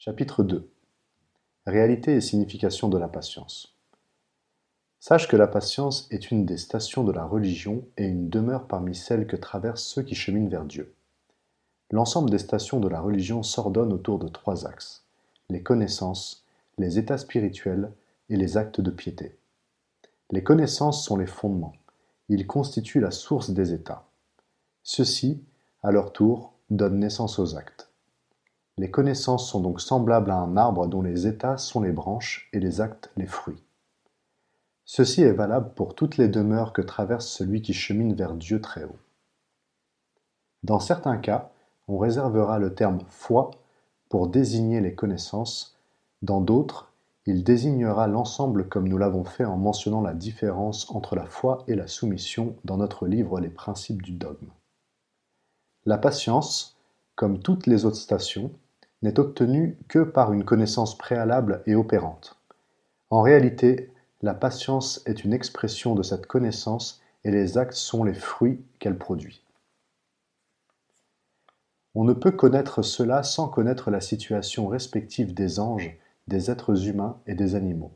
Chapitre 2. Réalité et signification de la patience. Sache que la patience est une des stations de la religion et une demeure parmi celles que traversent ceux qui cheminent vers Dieu. L'ensemble des stations de la religion s'ordonne autour de trois axes: les connaissances, les états spirituels et les actes de piété. Les connaissances sont les fondements. Ils constituent la source des états. Ceux-ci, à leur tour, donnent naissance aux actes. Les connaissances sont donc semblables à un arbre dont les états sont les branches et les actes les fruits. Ceci est valable pour toutes les demeures que traverse celui qui chemine vers Dieu très haut. Dans certains cas, on réservera le terme foi pour désigner les connaissances, dans d'autres, il désignera l'ensemble comme nous l'avons fait en mentionnant la différence entre la foi et la soumission dans notre livre Les principes du dogme. La patience, comme toutes les autres stations, n'est obtenue que par une connaissance préalable et opérante. En réalité, la patience est une expression de cette connaissance et les actes sont les fruits qu'elle produit. On ne peut connaître cela sans connaître la situation respective des anges, des êtres humains et des animaux.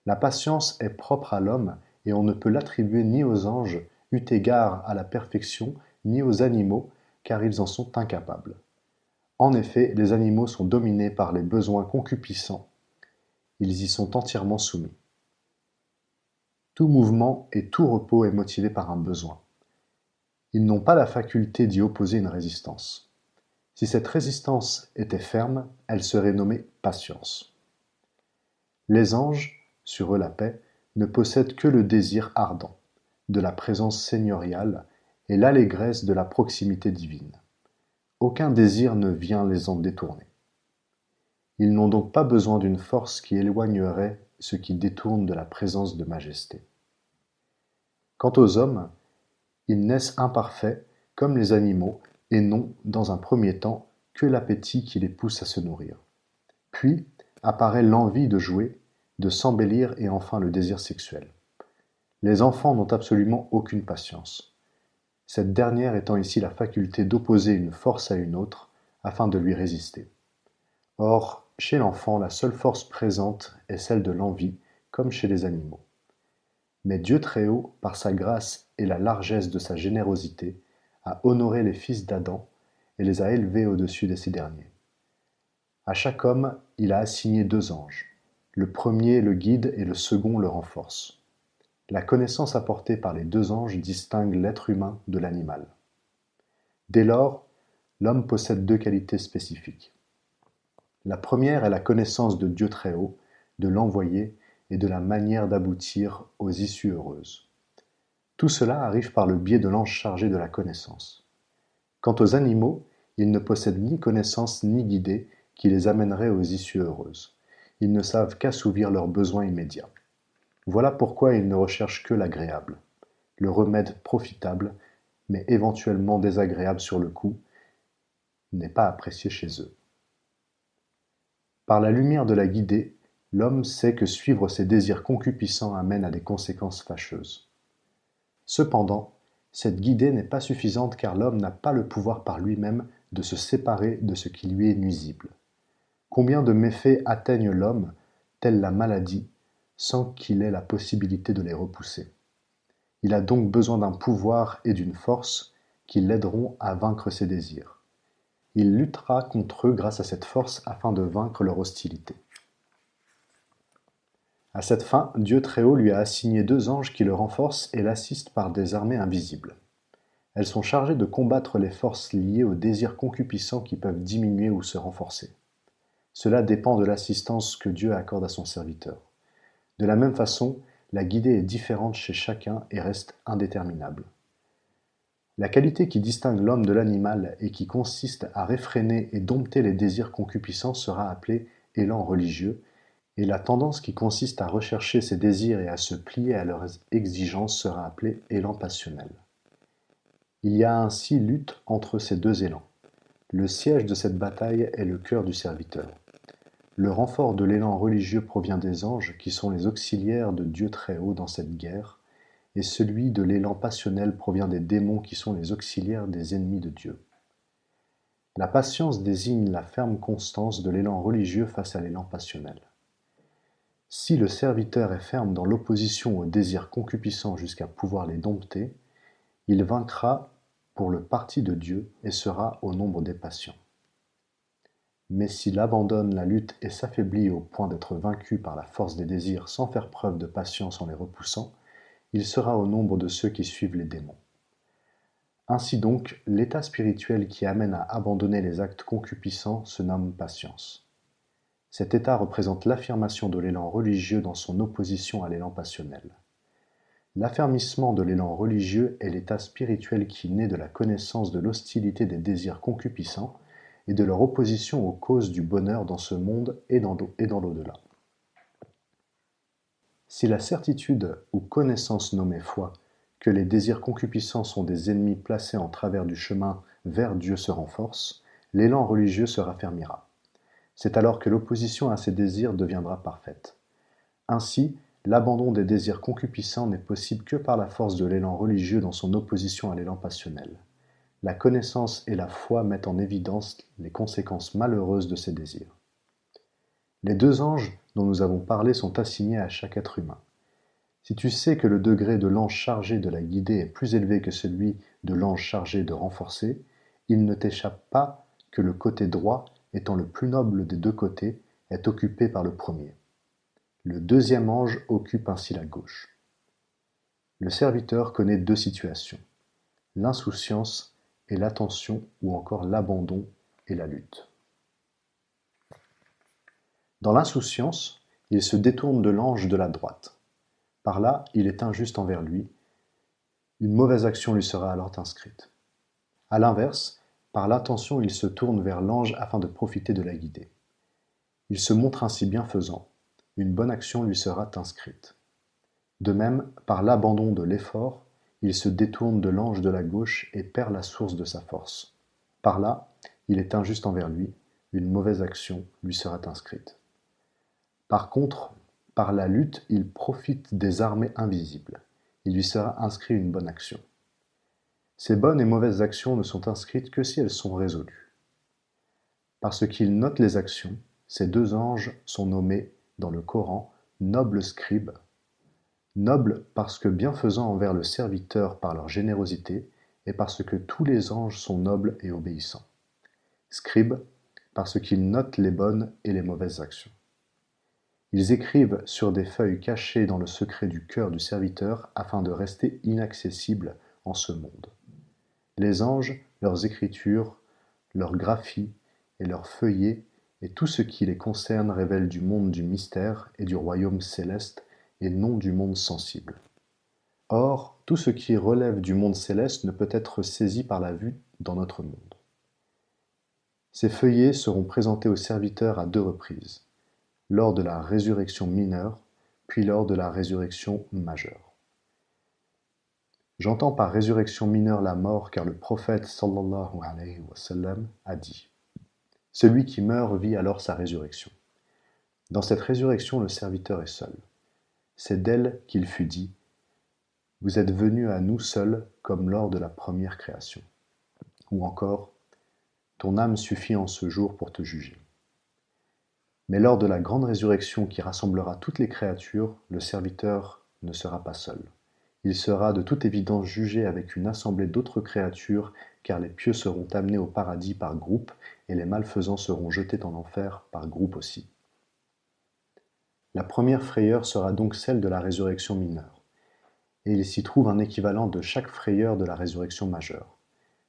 La patience est propre à l'homme et on ne peut l'attribuer ni aux anges, eu égard à la perfection, ni aux animaux, car ils en sont incapables. En effet, les animaux sont dominés par les besoins concupiscents, ils y sont entièrement soumis. Tout mouvement et tout repos est motivé par un besoin. Ils n'ont pas la faculté d'y opposer une résistance. Si cette résistance était ferme, elle serait nommée patience. Les anges, sur eux la paix, ne possèdent que le désir ardent, de la présence seigneuriale et l'allégresse de la proximité divine. Aucun désir ne vient les en détourner. Ils n'ont donc pas besoin d'une force qui éloignerait ce qui détourne de la présence de majesté. Quant aux hommes, ils naissent imparfaits, comme les animaux, et n'ont, dans un premier temps, que l'appétit qui les pousse à se nourrir. Puis apparaît l'envie de jouer, de s'embellir et enfin le désir sexuel. Les enfants n'ont absolument aucune patience. Cette dernière étant ici la faculté d'opposer une force à une autre, afin de lui résister. Or, chez l'enfant, la seule force présente est celle de l'envie, comme chez les animaux. Mais Dieu très haut, par sa grâce et la largesse de sa générosité, a honoré les fils d'Adam et les a élevés au-dessus de ces derniers. À chaque homme, il a assigné deux anges. Le premier le guide et le second le renforce. La connaissance apportée par les deux anges distingue l'être humain de l'animal. Dès lors, l'homme possède deux qualités spécifiques. La première est la connaissance de Dieu très haut, de l'envoyé et de la manière d'aboutir aux issues heureuses. Tout cela arrive par le biais de l'ange chargé de la connaissance. Quant aux animaux, ils ne possèdent ni connaissance ni guidée qui les amènerait aux issues heureuses. Ils ne savent qu'assouvir leurs besoins immédiats. Voilà pourquoi ils ne recherchent que l'agréable, le remède profitable, mais éventuellement désagréable sur le coup, n'est pas apprécié chez eux. Par la lumière de la guidée, l'homme sait que suivre ses désirs concupiscents amène à des conséquences fâcheuses. Cependant, cette guidée n'est pas suffisante car l'homme n'a pas le pouvoir par lui-même de se séparer de ce qui lui est nuisible. Combien de méfaits atteignent l'homme, telle la maladie, sans qu'il ait la possibilité de les repousser. Il a donc besoin d'un pouvoir et d'une force qui l'aideront à vaincre ses désirs. Il luttera contre eux grâce à cette force afin de vaincre leur hostilité. À cette fin, Dieu très haut lui a assigné deux anges qui le renforcent et l'assistent par des armées invisibles. Elles sont chargées de combattre les forces liées aux désirs concupiscents qui peuvent diminuer ou se renforcer. Cela dépend de l'assistance que Dieu accorde à son serviteur. De la même façon, la guidée est différente chez chacun et reste indéterminable. La qualité qui distingue l'homme de l'animal et qui consiste à réfréner et dompter les désirs concupiscents sera appelée élan religieux, et la tendance qui consiste à rechercher ces désirs et à se plier à leurs exigences sera appelée élan passionnel. Il y a ainsi lutte entre ces deux élans. Le siège de cette bataille est le cœur du serviteur. Le renfort de l'élan religieux provient des anges, qui sont les auxiliaires de Dieu très haut dans cette guerre, et celui de l'élan passionnel provient des démons qui sont les auxiliaires des ennemis de Dieu. La patience désigne la ferme constance de l'élan religieux face à l'élan passionnel. Si le serviteur est ferme dans l'opposition aux désirs concupiscents jusqu'à pouvoir les dompter, il vaincra pour le parti de Dieu et sera au nombre des patients. Mais s'il abandonne la lutte et s'affaiblit au point d'être vaincu par la force des désirs sans faire preuve de patience en les repoussant, il sera au nombre de ceux qui suivent les démons. Ainsi donc, l'état spirituel qui amène à abandonner les actes concupiscents se nomme patience. Cet état représente l'affirmation de l'élan religieux dans son opposition à l'élan passionnel. L'affermissement de l'élan religieux est l'état spirituel qui naît de la connaissance de l'hostilité des désirs concupiscents et de leur opposition aux causes du bonheur dans ce monde et dans l'au-delà. Si la certitude ou connaissance nommée foi que les désirs concupiscents sont des ennemis placés en travers du chemin vers Dieu se renforce, l'élan religieux se raffermira. C'est alors que l'opposition à ces désirs deviendra parfaite. Ainsi, l'abandon des désirs concupiscents n'est possible que par la force de l'élan religieux dans son opposition à l'élan passionnel. La connaissance et la foi mettent en évidence les conséquences malheureuses de ces désirs. Les deux anges dont nous avons parlé sont assignés à chaque être humain. Si tu sais que le degré de l'ange chargé de la guider est plus élevé que celui de l'ange chargé de renforcer, il ne t'échappe pas que le côté droit, étant le plus noble des deux côtés, est occupé par le premier. Le deuxième ange occupe ainsi la gauche. Le serviteur connaît deux situations, l'insouciance et l'attention ou encore l'abandon et la lutte. Dans l'insouciance, il se détourne de l'ange de la droite. Par là, il est injuste envers lui. Une mauvaise action lui sera alors inscrite. À l'inverse, par l'attention, il se tourne vers l'ange afin de profiter de la guider. Il se montre ainsi bienfaisant. Une bonne action lui sera inscrite. De même, par l'abandon de l'effort, il se détourne de l'ange de la gauche et perd la source de sa force. Par là, il est injuste envers lui. Une mauvaise action lui sera inscrite. Par contre, par la lutte, il profite des armées invisibles. Il lui sera inscrit une bonne action. Ces bonnes et mauvaises actions ne sont inscrites que si elles sont résolues. Parce qu'il note les actions, ces deux anges sont nommés dans le Coran nobles scribes. Nobles parce que bienfaisants envers le serviteur par leur générosité et parce que tous les anges sont nobles et obéissants. Scribes parce qu'ils notent les bonnes et les mauvaises actions. Ils écrivent sur des feuilles cachées dans le secret du cœur du serviteur afin de rester inaccessibles en ce monde. Les anges, leurs écritures, leurs graphies et leurs feuillets et tout ce qui les concerne révèlent du monde du mystère et du royaume céleste et non du monde sensible. Or, tout ce qui relève du monde céleste ne peut être saisi par la vue dans notre monde. Ces feuillets seront présentés au serviteur à deux reprises, lors de la résurrection mineure, puis lors de la résurrection majeure. J'entends par résurrection mineure la mort, car le prophète sallallahu alayhi wa sallam a dit « Celui qui meurt vit alors sa résurrection. Dans cette résurrection, le serviteur est seul. C'est d'elle qu'il fut dit « Vous êtes venus à nous seuls comme lors de la première création. » Ou encore « Ton âme suffit en ce jour pour te juger. » Mais lors de la grande résurrection qui rassemblera toutes les créatures, le serviteur ne sera pas seul. Il sera de toute évidence jugé avec une assemblée d'autres créatures, car les pieux seront amenés au paradis par groupe, et les malfaisants seront jetés en enfer par groupe aussi. La première frayeur sera donc celle de la résurrection mineure, et il s'y trouve un équivalent de chaque frayeur de la résurrection majeure.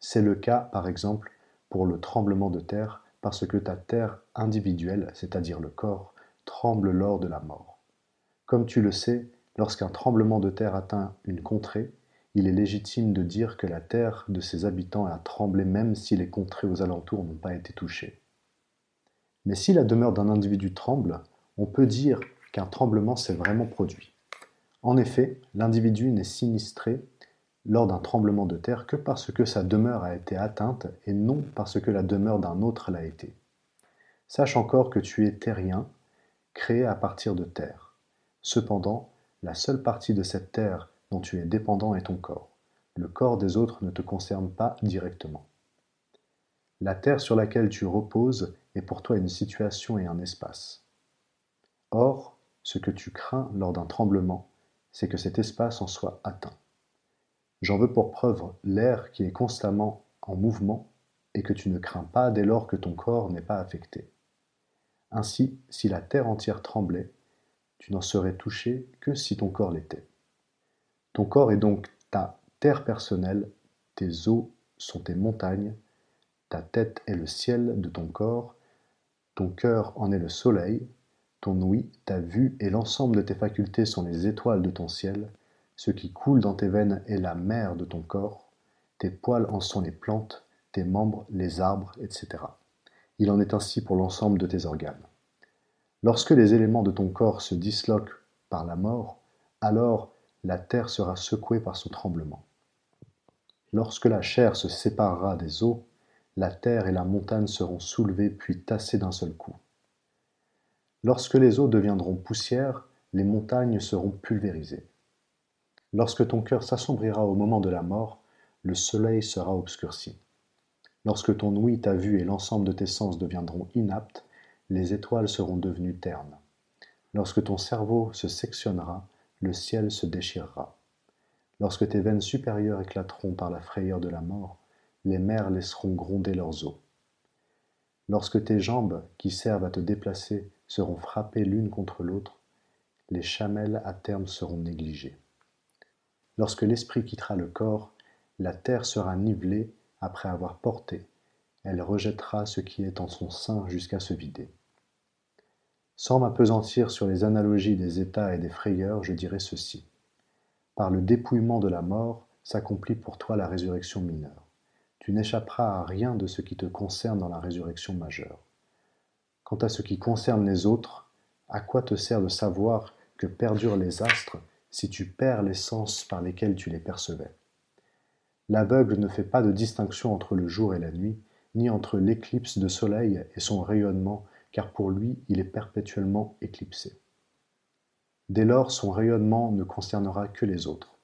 C'est le cas, par exemple, pour le tremblement de terre, parce que ta terre individuelle, c'est-à-dire le corps, tremble lors de la mort. Comme tu le sais, lorsqu'un tremblement de terre atteint une contrée, il est légitime de dire que la terre de ses habitants a tremblé même si les contrées aux alentours n'ont pas été touchées. Mais si la demeure d'un individu tremble, on peut dire qu'un tremblement s'est vraiment produit. En effet, l'individu n'est sinistré lors d'un tremblement de terre que parce que sa demeure a été atteinte et non parce que la demeure d'un autre l'a été. Sache encore que tu es terrien, créé à partir de terre. Cependant, la seule partie de cette terre dont tu es dépendant est ton corps. Le corps des autres ne te concerne pas directement. La terre sur laquelle tu reposes est pour toi une situation et un espace. Or, ce que tu crains lors d'un tremblement, c'est que cet espace en soit atteint. J'en veux pour preuve l'air qui est constamment en mouvement et que tu ne crains pas dès lors que ton corps n'est pas affecté. Ainsi, si la terre entière tremblait, tu n'en serais touché que si ton corps l'était. Ton corps est donc ta terre personnelle, tes os sont tes montagnes, ta tête est le ciel de ton corps, ton cœur en est le soleil, ton ouïe, ta vue et l'ensemble de tes facultés sont les étoiles de ton ciel, ce qui coule dans tes veines est la mer de ton corps, tes poils en sont les plantes, tes membres les arbres, etc. Il en est ainsi pour l'ensemble de tes organes. Lorsque les éléments de ton corps se disloquent par la mort, alors la terre sera secouée par son tremblement. Lorsque la chair se séparera des os, la terre et la montagne seront soulevées puis tassées d'un seul coup. Lorsque les eaux deviendront poussière, les montagnes seront pulvérisées. Lorsque ton cœur s'assombrira au moment de la mort, le soleil sera obscurci. Lorsque ton ouïe, ta vue et l'ensemble de tes sens deviendront inaptes, les étoiles seront devenues ternes. Lorsque ton cerveau se sectionnera, le ciel se déchirera. Lorsque tes veines supérieures éclateront par la frayeur de la mort, les mers laisseront gronder leurs os. Lorsque tes jambes, qui servent à te déplacer, seront frappées l'une contre l'autre, les chamelles à terme seront négligées. Lorsque l'esprit quittera le corps, la terre sera nivelée après avoir porté, elle rejettera ce qui est en son sein jusqu'à se vider. Sans m'appesantir sur les analogies des états et des frayeurs, je dirai ceci. Par le dépouillement de la mort s'accomplit pour toi la résurrection mineure. Tu n'échapperas à rien de ce qui te concerne dans la résurrection majeure. Quant à ce qui concerne les autres, à quoi te sert de savoir que perdurent les astres si tu perds les sens par lesquels tu les percevais? L'aveugle ne fait pas de distinction entre le jour et la nuit, ni entre l'éclipse de soleil et son rayonnement, car pour lui il est perpétuellement éclipsé. Dès lors son rayonnement ne concernera que les autres.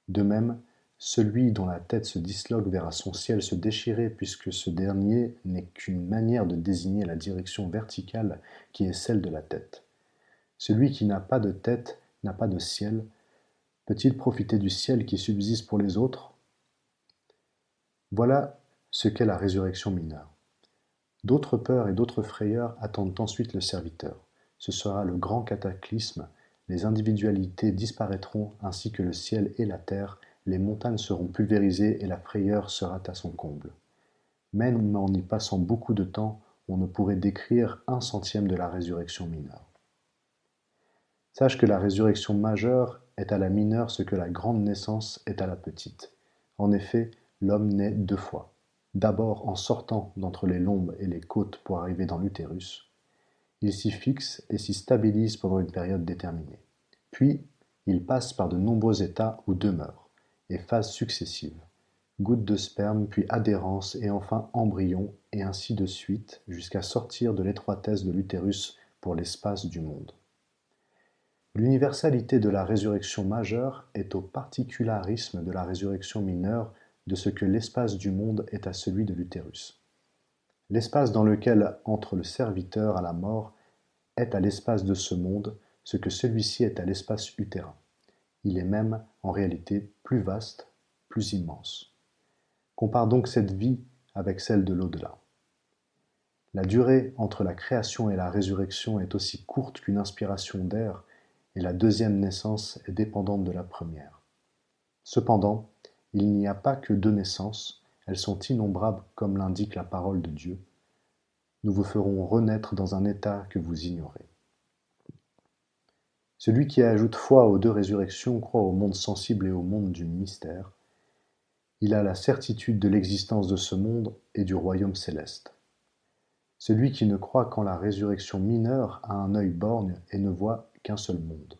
De même, celui dont la tête se disloque verra son ciel se déchirer puisque ce dernier n'est qu'une manière de désigner la direction verticale qui est celle de la tête. Celui qui n'a pas de tête n'a pas de ciel. Peut-il profiter du ciel qui subsiste pour les autres? Voilà ce qu'est la résurrection mineure. D'autres peurs et d'autres frayeurs attendent ensuite le serviteur. Ce sera le grand cataclysme, les individualités disparaîtront ainsi que le ciel et la terre, les montagnes seront pulvérisées et la frayeur sera à son comble. Même en y passant beaucoup de temps, on ne pourrait décrire 1/100 de la résurrection mineure. Sache que la résurrection majeure est à la mineure ce que la grande naissance est à la petite. En effet, l'homme naît 2 fois. D'abord en sortant d'entre les lombes et les côtes pour arriver dans l'utérus. Il s'y fixe et s'y stabilise pendant une période déterminée. Puis, il passe par de nombreux états ou demeures, et phases successives. Gouttes de sperme, puis adhérence, et enfin embryon, et ainsi de suite, jusqu'à sortir de l'étroitesse de l'utérus pour l'espace du monde. L'universalité de la résurrection majeure est au particularisme de la résurrection mineure de ce que l'espace du monde est à celui de l'utérus. L'espace dans lequel entre le serviteur à la mort est à l'espace de ce monde ce que celui-ci est à l'espace utérin. Il est même, en réalité, plus vaste, plus immense. Compare donc cette vie avec celle de l'au-delà. La durée entre la création et la résurrection est aussi courte qu'une inspiration d'air, et la deuxième naissance est dépendante de la première. Cependant, il n'y a pas que 2 naissances, elles sont innombrables comme l'indique la parole de Dieu. Nous vous ferons renaître dans un état que vous ignorez. Celui qui ajoute foi aux 2 résurrections croit au monde sensible et au monde du mystère. Il a la certitude de l'existence de ce monde et du royaume céleste. Celui qui ne croit qu'en la résurrection mineure a un œil borgne et ne voit qu'un seul monde.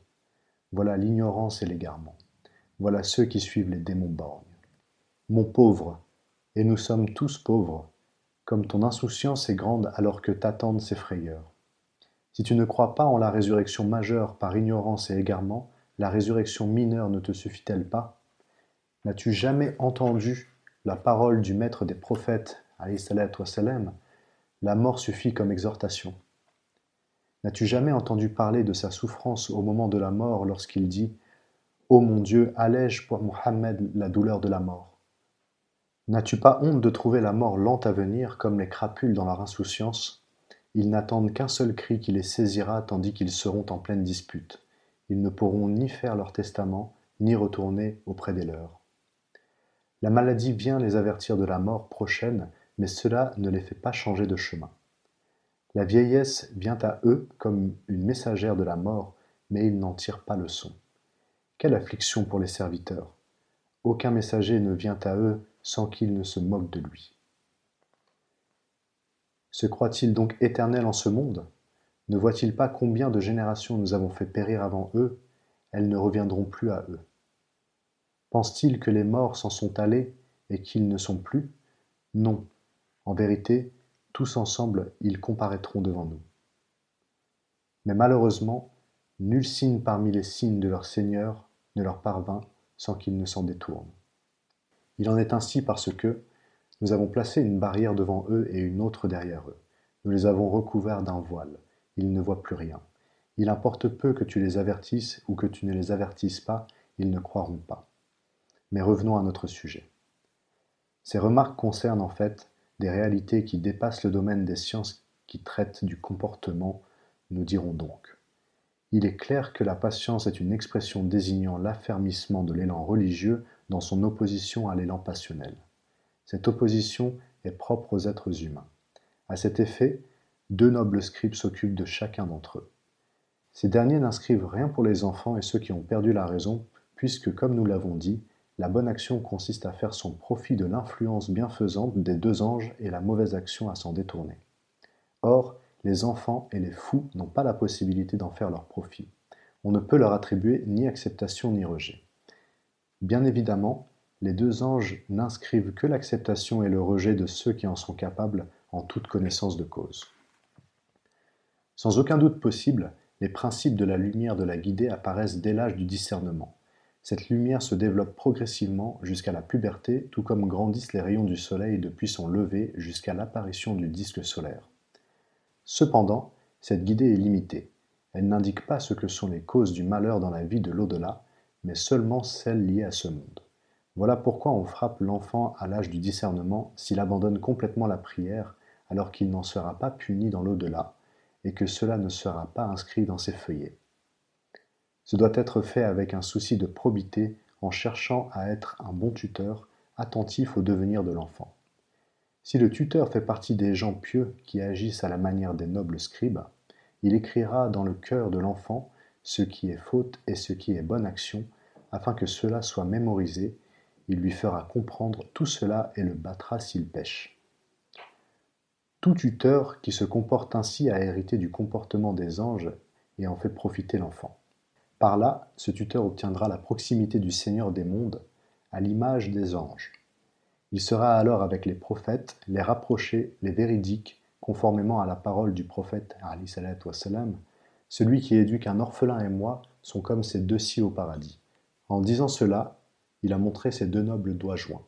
Voilà l'ignorance et l'égarement. Voilà ceux qui suivent les démons borgnes. Mon pauvre, et nous sommes tous pauvres, comme ton insouciance est grande alors que t'attendent ces frayeurs. Si tu ne crois pas en la résurrection majeure par ignorance et égarement, la résurrection mineure ne te suffit-elle pas? N'as-tu jamais entendu la parole du maître des prophètes alayhi salatu wassalam, la mort suffit comme exhortation. N'as-tu jamais entendu parler de sa souffrance au moment de la mort lorsqu'il dit « Ô mon Dieu, allège pour Mohammed la douleur de la mort ». N'as-tu pas honte de trouver la mort lente à venir comme les crapules dans leur insouciance? Ils n'attendent qu'un seul cri qui les saisira tandis qu'ils seront en pleine dispute. Ils ne pourront ni faire leur testament, ni retourner auprès des leurs. La maladie vient les avertir de la mort prochaine, mais cela ne les fait pas changer de chemin. La vieillesse vient à eux comme une messagère de la mort, mais ils n'en tirent pas leçon. Quelle affliction pour les serviteurs! Aucun messager ne vient à eux sans qu'il ne se moque de lui. Se croient-ils donc éternels en ce monde? Ne voient-ils pas combien de générations nous avons fait périr avant eux? Elles ne reviendront plus à eux. Pensent-ils que les morts s'en sont allés et qu'ils ne sont plus? Non. En vérité, tous ensemble, ils comparaîtront devant nous. Mais malheureusement, nul signe parmi les signes de leur Seigneur ne leur parvint sans qu'ils ne s'en détournent. Il en est ainsi parce que nous avons placé une barrière devant eux et une autre derrière eux. Nous les avons recouverts d'un voile. Ils ne voient plus rien. Il importe peu que tu les avertisses ou que tu ne les avertisses pas, ils ne croiront pas. Mais revenons à notre sujet. Ces remarques concernent en fait des réalités qui dépassent le domaine des sciences qui traitent du comportement, nous dirons donc. Il est clair que la patience est une expression désignant l'affermissement de l'élan religieux dans son opposition à l'élan passionnel. Cette opposition est propre aux êtres humains. À cet effet, deux nobles scribes s'occupent de chacun d'entre eux. Ces derniers n'inscrivent rien pour les enfants et ceux qui ont perdu la raison, puisque, comme nous l'avons dit, la bonne action consiste à faire son profit de l'influence bienfaisante des deux anges et la mauvaise action à s'en détourner. Or, les enfants et les fous n'ont pas la possibilité d'en faire leur profit. On ne peut leur attribuer ni acceptation ni rejet. Bien évidemment, les deux anges n'inscrivent que l'acceptation et le rejet de ceux qui en sont capables en toute connaissance de cause. Sans aucun doute possible, les principes de la lumière de la guidée apparaissent dès l'âge du discernement. Cette lumière se développe progressivement jusqu'à la puberté, tout comme grandissent les rayons du soleil depuis son lever jusqu'à l'apparition du disque solaire. Cependant, cette guidée est limitée. Elle n'indique pas ce que sont les causes du malheur dans la vie de l'au-delà, mais seulement celles liées à ce monde. Voilà pourquoi on frappe l'enfant à l'âge du discernement s'il abandonne complètement la prière, alors qu'il n'en sera pas puni dans l'au-delà, et que cela ne sera pas inscrit dans ses feuillets. Ce doit être fait avec un souci de probité, en cherchant à être un bon tuteur, attentif au devenir de l'enfant. Si le tuteur fait partie des gens pieux qui agissent à la manière des nobles scribes, il écrira dans le cœur de l'enfant ce qui est faute et ce qui est bonne action, afin que cela soit mémorisé. Il lui fera comprendre tout cela et le battra s'il pêche. Tout tuteur qui se comporte ainsi a hérité du comportement des anges et en fait profiter l'enfant. Par là, ce tuteur obtiendra la proximité du Seigneur des mondes, à l'image des anges. Il sera alors avec les prophètes, les rapprochés, les véridiques, conformément à la parole du prophète, alayhi salatu wassalam, celui qui éduque un orphelin et moi sont comme ces deux-ci au paradis. En disant cela, il a montré ses deux nobles doigts joints.